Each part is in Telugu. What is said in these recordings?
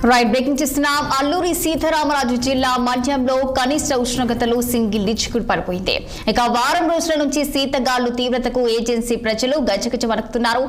రైట్ బ్రేకింగ్ చేస్తున్నాం. అల్లూరి సీతారామరాజు జిల్లా మన్యంలో కనిష్ట ఉష్ణోగ్రతలు సింగిల్ డిజిట్ పడిపోయింది. ఇక వారం రోజుల నుంచి శీతగాలు తీవ్రతకు ఏజెన్సీ ప్రజలు గజగజ వణుకుతున్నారు.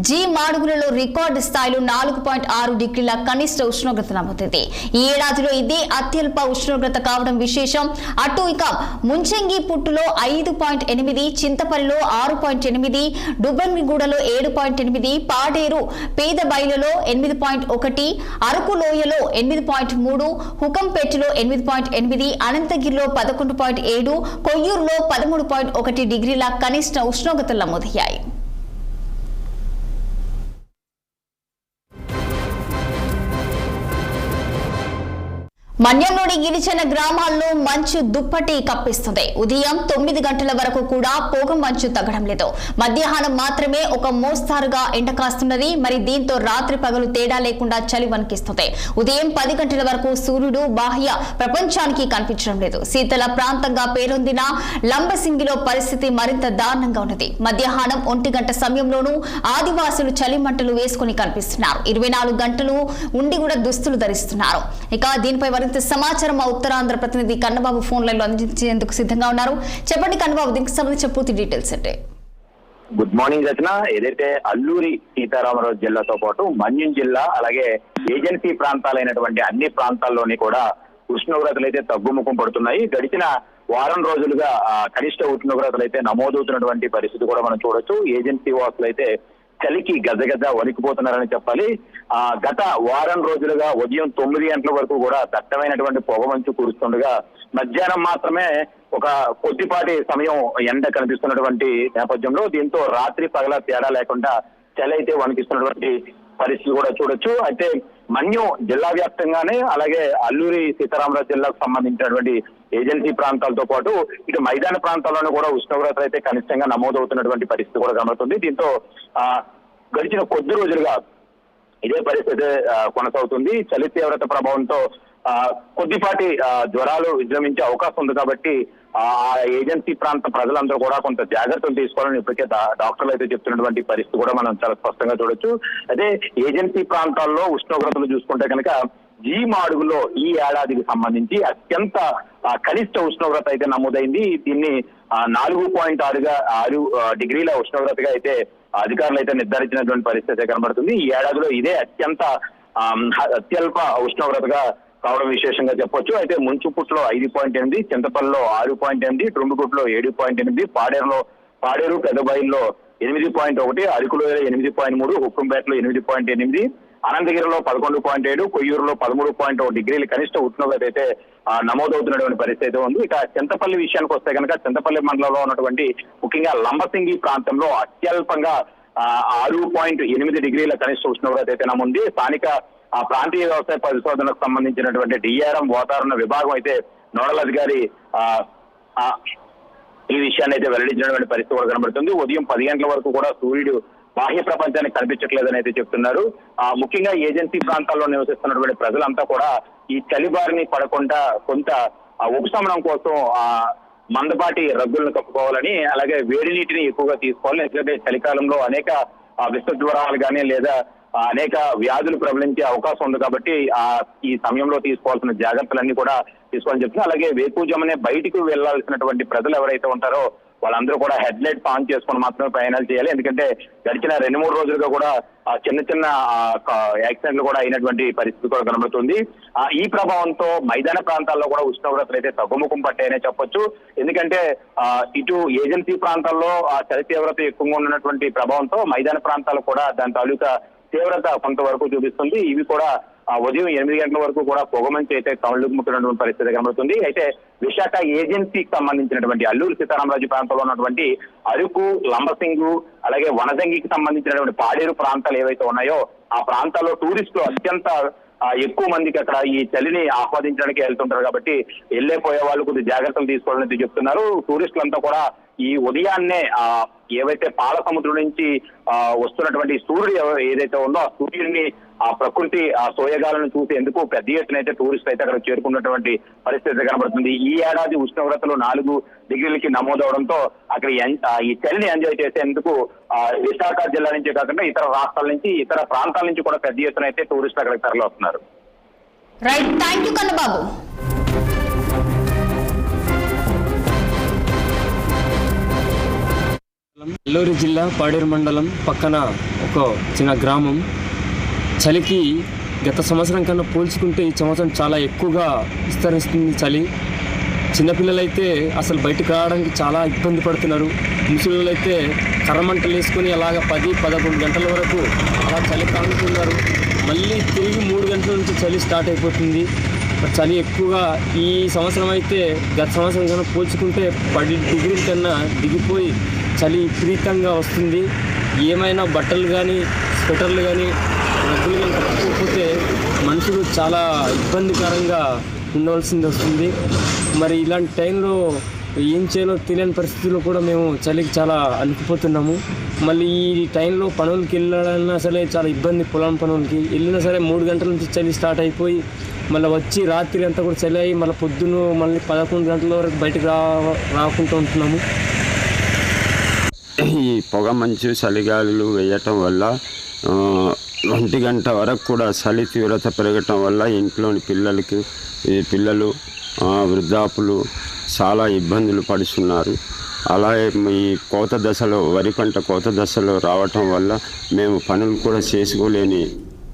జీ మాడుగులలో రికార్డు స్థాయిలో 4.6 డిగ్రీల కనిష్ట ఉష్ణోగ్రత నమోదైంది. ఈ ఏడాదిలో ఇదే అత్యల్ప ఉష్ణోగ్రత కావడం విశేషం. అటు ఇక ముంచంగి పుట్టులో 5.8, చింతపల్లిలో 6.8, డుబ్బన్మిగూడలో 7.8, పాడేరు పేదబైలలో 8.1, అరకు లోయలో 8.3, హుకంపేటలో 8.8, అనంతగిరిలో 11.7, కొయ్యూరులో 13.1 డిగ్రీల కనిష్ట ఉష్ణోగ్రతలు నమోదయ్యాయి. మన్యంలోని గిరిజన గ్రామాల్లో మంచు దుప్పటి కప్పిస్తుంది. ఉదయం 9 గంటల వరకు కూడా పొగ మంచు తగ్గడం లేదు. మధ్యాహ్నం మాత్రమే ఒక మోస్తారుగా ఎండ కాస్తున్నది. మరి దీంతో రాత్రి పగలు తేడా లేకుండా చలి వణికిస్తుంది. ఉదయం 10 గంటల వరకు సూర్యుడు బాహ్య ప్రపంచానికి కనిపించడం లేదు. శీతల ప్రాంతంగా పేరొందిన లంబసింగిలో పరిస్థితి మరింత దారుణంగా ఉన్నది. మధ్యాహ్నం 1 గంట సమయంలోనూ ఆదివాసులు చలి మంటలు వేసుకుని కనిపిస్తున్నారు. 24 గంటలు ఉండి కూడా దుస్తులు ధరిస్తున్నారు. ఇక దీనిపై సమాచారం మా ఉత్తరాంధ్ర ప్రతినిధి కన్నబాబు ఫోన్ లైన్ లో అందించేందుకు సిద్ధంగా ఉన్నారు. చెప్పండి కన్నబాబు, దీనికి సంబంధించిన పూర్తి డీటెయిల్స్ అంటే. గుడ్ మార్నింగ్ రచన. ఏదైతే అల్లూరి సీతారామరాజు జిల్లాతో పాటు మన్యం జిల్లా అలాగే ఏజెన్సీ ప్రాంతాలైనటువంటి అన్ని ప్రాంతాల్లోని కూడా ఉష్ణోగ్రతలు అయితే తగ్గుముఖం పడుతున్నాయి. గడిచిన వారం రోజులుగా కనిష్ట ఉష్ణోగ్రతలు అయితే నమోదవుతున్నటువంటి పరిస్థితి కూడా మనం చూడొచ్చు. ఏజెన్సీ వాసులు అయితే చలికి గజగజ వణికిపోతున్నారని చెప్పాలి. గత వారం రోజులుగా ఉదయం 9 గంటల వరకు కూడా దట్టమైనటువంటి పొగ మంచు కురుస్తుండగా మధ్యాహ్నం మాత్రమే ఒక కొద్దిపాటి సమయం ఎండ కనిపిస్తున్నటువంటి నేపథ్యంలో దీంతో రాత్రి పగల తేడా లేకుండా చలి అయితే వణికిస్తున్నటువంటి పరిస్థితి కూడా చూడొచ్చు. అయితే మన్యం జిల్లా వ్యాప్తంగానే అలాగే అల్లూరి సీతారామరాజు జిల్లాకు సంబంధించినటువంటి ఏజెన్సీ ప్రాంతాలతో పాటు ఇటు మైదాన ప్రాంతాల్లోనూ కూడా ఉష్ణోగ్రతలు అయితే కనిష్టంగా నమోదవుతున్నటువంటి పరిస్థితి కూడా కనబడుతుంది. దీంతో గడిచిన కొద్ది రోజులుగా ఇదే పరిస్థితి కొనసాగుతుంది. చలి తీవ్రత ప్రభావంతో కొద్దిపాటి జ్వరాలు విజృంభించే అవకాశం ఉంది. కాబట్టి ఆ ఏజెన్సీ ప్రాంత ప్రజలందరూ కూడా కొంత జాగ్రత్తలు తీసుకోవాలని ఇప్పటికే డాక్టర్లు అయితే చెప్తున్నటువంటి పరిస్థితి కూడా మనం చాలా స్పష్టంగా చూడొచ్చు. అదే ఏజెన్సీ ప్రాంతాల్లో ఉష్ణోగ్రతలు చూసుకుంటే కనుక జీ మాడుగులో ఈ ఏడాదికి సంబంధించి అత్యంత కనిష్ట ఉష్ణోగ్రత అయితే నమోదైంది. దీన్ని 4.6 డిగ్రీల ఉష్ణోగ్రతగా అయితే అధికారులు అయితే నిర్ధారించినటువంటి పరిస్థితి కనబడుతుంది. ఈ ఏడాదిలో ఇదే అత్యల్ప ఉష్ణోగ్రతగా కావడం విశేషంగా చెప్పొచ్చు. అయితే ముంచుపుట్లో 5.8, చింతపల్లిలో 6.8, డుంబుగుట్లో 7.8, పాడేరు పెద్దబైల్లో 8.1, అరకులోయలో 8.3, హుక్కంపేటలో 8.8, అనంతగిరిలో 11.7, కొయ్యూరులో 13.1 డిగ్రీల కనిష్ట ఉష్ణోగ్రత అయితే నమోదవుతున్నటువంటి పరిస్థితి అయితే ఉంది. ఇక చింతపల్లి విషయానికి వస్తే కనుక చింతపల్లి మండలంలో ఉన్నటువంటి ముఖ్యంగా లంబసింగి ప్రాంతంలో అత్యల్పంగా 6.8 డిగ్రీల కనిష్ట ఉష్ణోగ్రత అయితే నమోదు. స్థానిక ప్రాంతీయ వ్యవసాయ పరిశోధనకు సంబంధించినటువంటి డిఆర్ఎం వాతావరణ విభాగం అయితే నోడల్ అధికారి ఈ విషయాన్ని అయితే వెల్లడించినటువంటి పరిస్థితి కూడా కనబడుతుంది. ఉదయం 10 గంటల వరకు కూడా సూర్యుడు బాహ్య ప్రపంచానికి కనిపించట్లేదని అయితే చెప్తున్నారు. ముఖ్యంగా ఏజెన్సీ ప్రాంతాల్లో నివసిస్తున్నటువంటి ప్రజలంతా కూడా ఈ చలి బారిని పడకుండా కొంత ఉపశమనం కోసం మందపాటి రగ్గులను కప్పుకోవాలని అలాగే వేడి నీటిని ఎక్కువగా తీసుకోవాలని. ఎందుకంటే చలికాలంలో అనేక విష జ్వరాలు కానీ లేదా అనేక వ్యాధులు ప్రబలించే అవకాశం ఉంది. కాబట్టి ఈ సమయంలో తీసుకోవాల్సిన జాగ్రత్తలన్నీ కూడా తీసుకోవాలని చెప్తున్నారు. అలాగే వేకువజామునే బయటికి వెళ్లాల్సినటువంటి ప్రజలు ఎవరైతే ఉంటారో వాళ్ళందరూ కూడా హెడ్ లైట్స్ ఆన్ చేసుకుని మాత్రమే ప్రయాణాలు చేయాలి. ఎందుకంటే గడిచిన 2-3 రోజులుగా కూడా చిన్న యాక్సిడెంట్లు కూడా అయినటువంటి పరిస్థితి కూడా కనబడుతుంది. ఈ ప్రభావంతో మైదాన ప్రాంతాల్లో కూడా ఉష్ణోగ్రతలు అయితే తగ్గుముఖం పట్టాయనే చెప్పొచ్చు. ఎందుకంటే ఇటు ఏజెన్సీ ప్రాంతాల్లో చలి తీవ్రత ఎక్కువగా ఉన్నటువంటి ప్రభావంతో మైదాన ప్రాంతాలు కూడా దాని తాలూకా తీవ్రత కొంతవరకు చూపిస్తుంది. ఇవి కూడా ఉదయం 8 గంటల వరకు కూడా పొగమంచి అయితే కళ్ళుముట్టినటువంటి పరిస్థితి కనబడుతుంది. అయితే విశాఖ ఏజెన్సీకి సంబంధించినటువంటి అల్లూరు సీతారామరాజు ప్రాంతంలో ఉన్నటువంటి అరకు, లంబసింగు అలాగే వనజంగికి సంబంధించినటువంటి పాడేరు ప్రాంతాలు ఏవైతే ఉన్నాయో ఆ ప్రాంతాల్లో టూరిస్టులు అత్యంత ఎక్కువ మందికి అక్కడ ఈ చలిని ఆస్వాదించడానికి వెళ్తుంటారు. కాబట్టి పోయే వాళ్ళు కొద్ది జాగ్రత్తలు తీసుకోవాలని చెప్తున్నారు. టూరిస్టులంతా కూడా ఈ ఉదయాన్నే ఏవైతే పాల సముద్రం నుంచి వస్తున్నటువంటి సూర్యుడు ఏదైతే ఉందో ఆ సూర్యుడిని ప్రకృతి సోయగాలను చూసేందుకు పెద్ద ఎత్తున అయితే టూరిస్టులు అయితే అక్కడ చేరుకున్నటువంటి పరిస్థితి కనబడుతుంది. ఈ ఏడాది ఉష్ణోగ్రతలు 4 డిగ్రీలకి నమోదవడంతో అక్కడ ఈ చలిని ఎంజాయ్ చేసేందుకు విశాఖ జిల్లా నుంచే కాకుండా ఇతర రాష్ట్రాల నుంచి ఇతర ప్రాంతాల నుంచి కూడా పెద్ద ఎత్తున అయితే టూరిస్టులు అక్కడికి తరలి వస్తున్నారు. Right, thank you Kannababu. Alluri జిల్లా పాడేరు మండలం పక్కన ఒక చిన్న గ్రామం. చలికి గత సంవత్సరం కన్నా పోల్చుకుంటే ఈ సంవత్సరం చాలా ఎక్కువగా విస్తరిస్తుంది చలి. చిన్నపిల్లలైతే అసలు బయటకు రావడానికి చాలా ఇబ్బంది పడుతున్నారు. ముసలిళ్ళు అయితే కర్రమంటలు వేసుకొని అలాగ 10-11 గంటల వరకు అలా చలి కానుతున్నారు. మళ్ళీ తిరిగి 3 గంటల నుంచి చలి స్టార్ట్ అయిపోతుంది. చలి ఎక్కువగా ఈ సంవత్సరం అయితే గత సంవత్సరం కన్నా పోల్చుకుంటే 10 డిగ్రీల కన్నా దిగిపోయి చలి విపరీతంగా వస్తుంది. ఏమైనా బట్టలు కానీ స్వెటర్లు కానీ రగ్గులు కానీ కట్టుకోకపోతే మనుషులు చాలా ఇబ్బందికరంగా ఉండవలసింది వస్తుంది. మరి ఇలాంటి టైంలో ఏం చేయాలో తెలియని పరిస్థితుల్లో కూడా మేము చలికి చాలా అలికిపోతున్నాము. మళ్ళీ ఈ టైంలో పనులకి వెళ్ళాలన్నా సరే చాలా ఇబ్బంది. పొలం పనులకి వెళ్ళినా సరే 3 గంటల నుంచి చలి స్టార్ట్ అయిపోయి మళ్ళీ వచ్చి రాత్రి అంతా కూడా చలి అయ్యి మళ్ళీ పొద్దున్న మళ్ళీ 11 గంటల వరకు బయటకు రాకుంటూ ఉంటున్నాము. ఈ పొగ మంచు చలిగాలులు వేయటం వల్ల 1 గంట వరకు కూడా చలి తీవ్రత పెరగటం వల్ల ఇంట్లోని పిల్లలు వృద్ధాపులు చాలా ఇబ్బందులు పడుతున్నారు. అలాగే ఈ వరి పంట కోత దశలో రావటం వల్ల మేము పనులు కూడా చేసుకోలేని